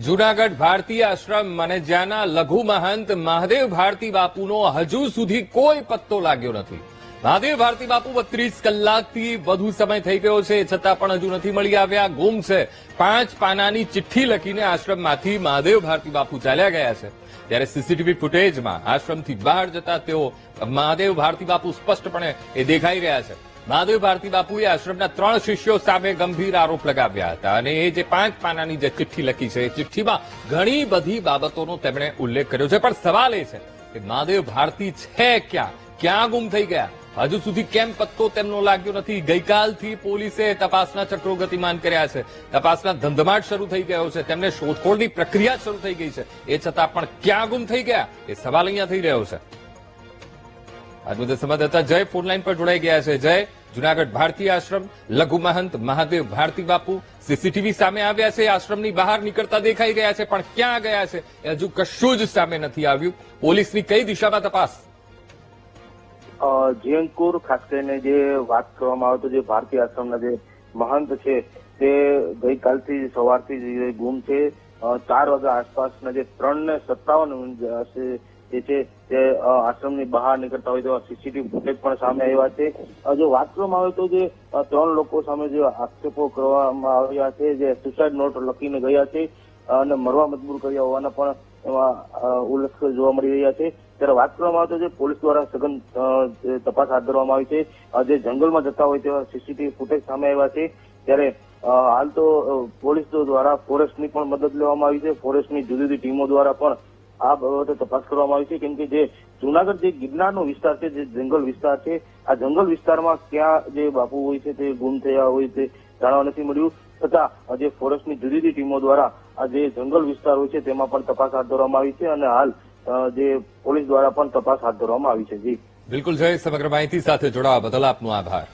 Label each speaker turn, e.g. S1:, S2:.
S1: જૂનાગઢ ભારતી આશ્રમ અને જ્યાંના લઘુ મહંત મહાદેવ ભારતી બાપુનો હજુ સુધી કોઈ પત્તો લાગ્યો નથી। મહાદેવ ભારતી બાપુ 32 કલાકથી વધુ સમય થઈ ગયો છે, છતાં પણ હજુ નથી મળી આવ્યા, ગુમ છે। 5 પાનાની ચિઠ્ઠી લખીને આશ્રમમાંથી મહાદેવ ભારતી બાપુ ચાલ્યા ગયા છે। ત્યારે સીસીટીવી ફૂટેજમાં આશ્રમથી બહાર જતા તેઓ મહાદેવ ભારતી બાપુ સ્પષ્ટપણે એ દેખાઈ રહ્યા છે। મહાદેવ ભારતી બાપુએ આશ્રમના 3 શિષ્યો સામે ગંભીર આરોપ લગાવ્યા હતા અને એ જે 5 પાનાની જે ચિઠ્ઠી લખી છે એ ચિઠ્ઠીમાં ઘણી બધી બાબતોનો તેમણે ઉલ્લેખ કર્યો છે, પણ સવાલ એ છે કે મહાદેવ ભારતી છે ક્યાં ગુમ થઈ ગયા, હજુ સુધી કેમ પત્તો તેમનો લાગ્યો નથી। ગઈકાલથી પોલીસે તપાસના ચક્રો ગતિમાન કર્યા છે, તપાસના ધમધમાટ શરૂ થઈ ગયો છે, તેમને શોધખોળની પ્રક્રિયા શરૂ થઈ ગઈ છે, એ છતાં પણ ક્યાં ગુમ થઈ ગયા એ સવાલ અહીંયા થઈ રહ્યો છે। આજ મુદ્દે સંવાદદાતા જય ફોનલાઈન પર જોડાઈ ગયા છે। જય, જૂનાગઢ ભારતીય આશ્રમ, લઘુ મહંત મહાદેવ ભારતી બાપુ સીસીટીવી સામે આવ્યા છે, આશ્રમની બહાર નીકળતા દેખાઈ ગયા છે, પણ ક્યાં ગયા છે એ હજુ કશું જ સામે નથી આવ્યું। પોલીસની કઈ દિશામાં તપાસ?
S2: જીયંકુર, ખાસ કરીને જે વાત કરવામાં આવે તો જે ભારતીય આશ્રમના જે મહંત છે તે ગઈકાલથી સવારથી જે ગુમ છે। 4 વાગ્યા આસપાસના જે 3:57 જે છે તે આશ્રમની બહાર નીકળતા હોય તેવા સીસીટીવી ફૂટેજ પણ સામે આવ્યા છે। જો વાત કરવામાં આવે તો જે 3 લોકો સામે જે આક્ષેપો કરવામાં આવ્યા છે, જે સુસાઇડ નોટ લખીને ગયા છે અને મરવા મજબૂર કર્યા હોવાના પણ એમાં ઉલ્લેખ જોવા મળી રહ્યા છે। ત્યારે વાત કરવામાં આવે તો જે પોલીસ દ્વારા સઘન તપાસ હાથ ધરવામાં આવી છે, જે જંગલમાં જતા હોય તેવા સીસીટીવી ફૂટેજ સામે આવ્યા છે। ત્યારે હાલ તો પોલીસ દ્વારા ફોરેસ્ટની પણ મદદ લેવામાં આવી છે, ફોરેસ્ટની જુદી જુદી ટીમો દ્વારા પણ આ બાબતે તપાસ કરવામાં આવી છે, કેમ કે જે જૂનાગઢ જે ગિરનારનો વિસ્તાર છે, જે જંગલ વિસ્તાર છે, આ જંગલ વિસ્તારમાં ક્યાં જે બાપુ હોય છે તે ગુમ થયા હોય તે જાણવા નથી મળ્યું, છતાં જે ફોરેસ્ટની જુદી જુદી ટીમો દ્વારા આ જે જંગલ વિસ્તાર હોય છે તેમાં પણ તપાસ હાથ ધરવામાં આવી છે અને હાલ જે પોલીસ દ્વારા પણ તપાસ હાથ ધરવામાં આવી છે। જી
S1: બિલકુલ જય, સમગ્ર માહિતી સાથે જોડાવા બદલ આપનો આભાર।